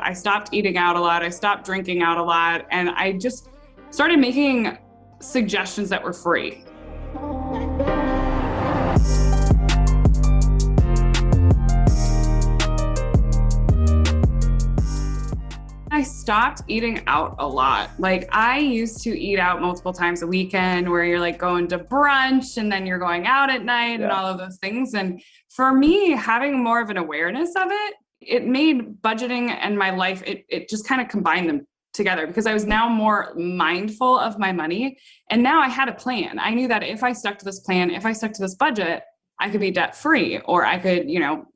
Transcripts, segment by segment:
I stopped eating out a lot. I stopped drinking out a lot. And I just started making suggestions that were free. I stopped eating out a lot. Like I used to eat out multiple times a weekend where you're like going to brunch and then you're going out at night and all of those things. And for me, having more of an awareness of it, it made budgeting and my life, it just kind of combined them together because I was now more mindful of my money. And now I had a plan. I knew that if I stuck to this plan, if I stuck to this budget, I could be debt free or I could,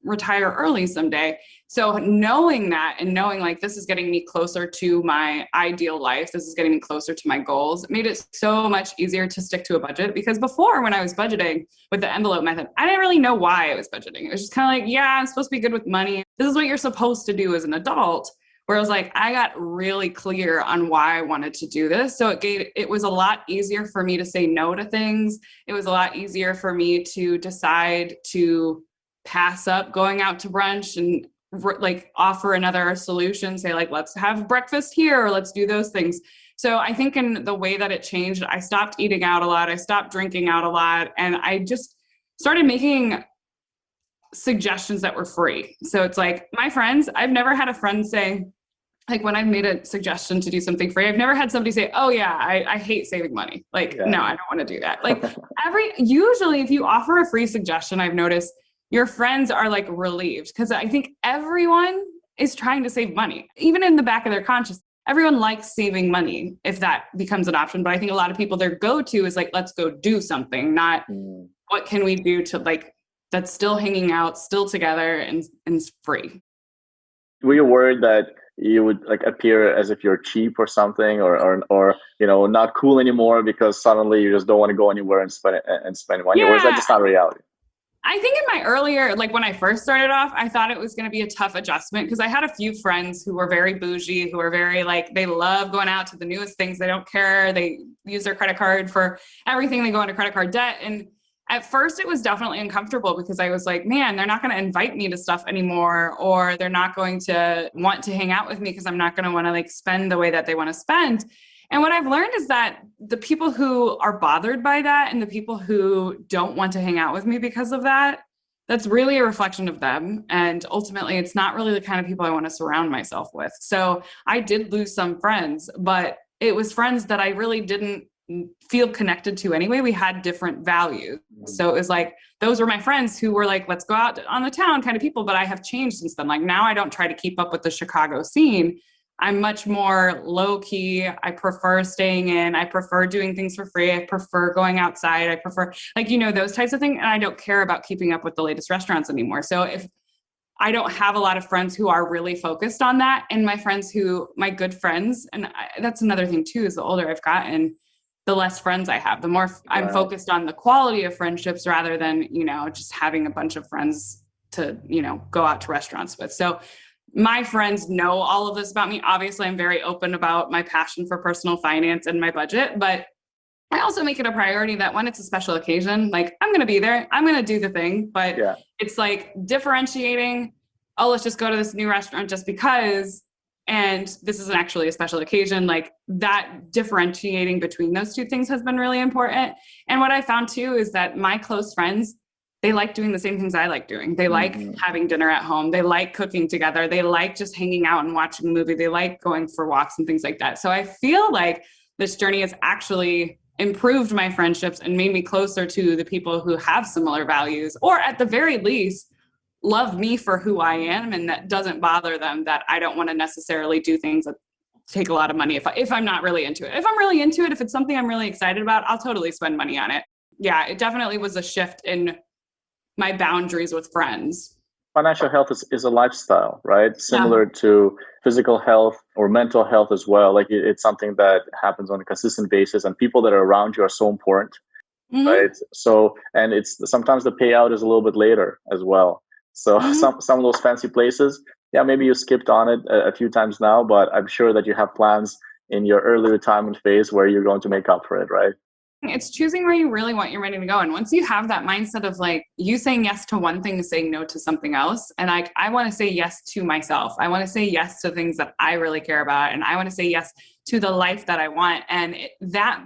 retire early someday. So knowing that and knowing like this is getting me closer to my ideal life, this is getting me closer to my goals, made it so much easier to stick to a budget. Because before, when I was budgeting with the envelope method, I didn't really know why I was budgeting. It was just kind of like, yeah, I'm supposed to be good with money. This is what you're supposed to do as an adult. Where I was like, I got really clear on why I wanted to do this. So it was a lot easier for me to say no to things. It was a lot easier for me to decide to pass up going out to brunch and like offer another solution, say like, let's have breakfast here, or let's do those things. So I think in the way that it changed, I stopped eating out a lot. I stopped drinking out a lot. And I just started making suggestions that were free. So it's like my friends, I've never had a friend say, like when I've made a suggestion to do something free, I've never had somebody say, oh yeah, I hate saving money. Like, no, I don't want to do that. Like usually if you offer a free suggestion, I've noticed your friends are like relieved because I think everyone is trying to save money, even in the back of their conscious. Everyone likes saving money if that becomes an option. But I think a lot of people, their go-to is like, let's go do something, not what can we do to like, that's still hanging out, still together and free. Were you worried that you would like appear as if you're cheap or something, or not cool anymore because suddenly you just don't want to go anywhere and spend money, or is that just not reality? I think in my earlier, like when I first started off, I thought it was going to be a tough adjustment because I had a few friends who were very bougie, who were very like, they love going out to the newest things. They don't care. They use their credit card for everything. They go into credit card debt. And at first it was definitely uncomfortable because I was like, man, they're not going to invite me to stuff anymore, or they're not going to want to hang out with me because I'm not going to want to like spend the way that they want to spend. And what I've learned is that the people who are bothered by that and the people who don't want to hang out with me because of that, that's really a reflection of them. And ultimately, it's not really the kind of people I want to surround myself with. So I did lose some friends, but it was friends that I really didn't feel connected to anyway. We had different values. So it was like, those were my friends who were like, let's go out on the town kind of people. But I have changed since then. Like now I don't try to keep up with the Chicago scene. I'm much more low key. I prefer staying in. I prefer doing things for free. I prefer going outside. I prefer those types of things. And I don't care about keeping up with the latest restaurants anymore. So if I don't have a lot of friends who are really focused on that, and my good friends, and that's another thing too, is the older I've gotten, the less friends I have, the more I'm focused on the quality of friendships rather than, just having a bunch of friends to, go out to restaurants with. So my friends know all of this about me. Obviously, I'm very open about my passion for personal finance and my budget, but I also make it a priority that when it's a special occasion, like I'm going to be there, I'm going to do the thing, but it's like differentiating, oh, let's just go to this new restaurant just because, and this isn't actually a special occasion. Like that differentiating between those two things has been really important. And what I found too is that my close friends, they like doing the same things I like doing. They like having dinner at home. They like cooking together. They like just hanging out and watching a movie. They like going for walks and things like that. So I feel like this journey has actually improved my friendships and made me closer to the people who have similar values, or at the very least, love me for who I am. And that doesn't bother them that I don't want to necessarily do things that take a lot of money if I'm not really into it. If I'm really into it, if it's something I'm really excited about, I'll totally spend money on it. Yeah, it definitely was a shift in my boundaries with friends. Financial health is a lifestyle, right? Similar to physical health or mental health as well. Like it's something that happens on a consistent basis, and people that are around you are so important, right? So, and it's sometimes the payout is a little bit later as well. So some of those fancy places, maybe you skipped on it a few times now, but I'm sure that you have plans in your early retirement phase where you're going to make up for it, right? It's choosing where you really want your money to go. And once you have that mindset of like you saying yes to one thing is saying no to something else. And like, I want to say yes to myself. I want to say yes to things that I really care about. And I want to say yes to the life that I want. And that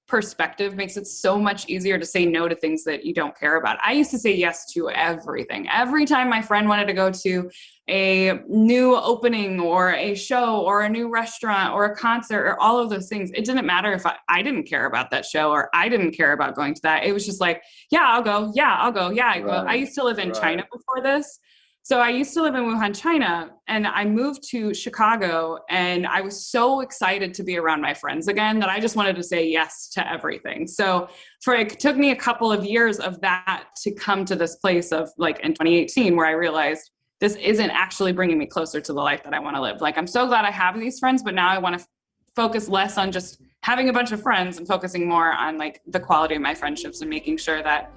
perspective makes it so much easier to say no to things that you don't care about. I used to say yes to everything. Every time my friend wanted to go to a new opening or a show or a new restaurant or a concert or all of those things, it didn't matter if I didn't care about that show or I didn't care about going to that. It was just like, yeah, I'll go. Yeah, I'll go. Yeah, I go. I used to live in China before this. So I used to live in Wuhan, China, and I moved to Chicago, and I was so excited to be around my friends again that I just wanted to say yes to everything. So it took me a couple of years of that to come to this place of like in 2018 where I realized this isn't actually bringing me closer to the life that I want to live. Like, I'm so glad I have these friends, but now I want to focus less on just having a bunch of friends and focusing more on like the quality of my friendships and making sure that,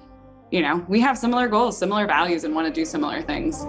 you know, we have similar goals, similar values, and want to do similar things.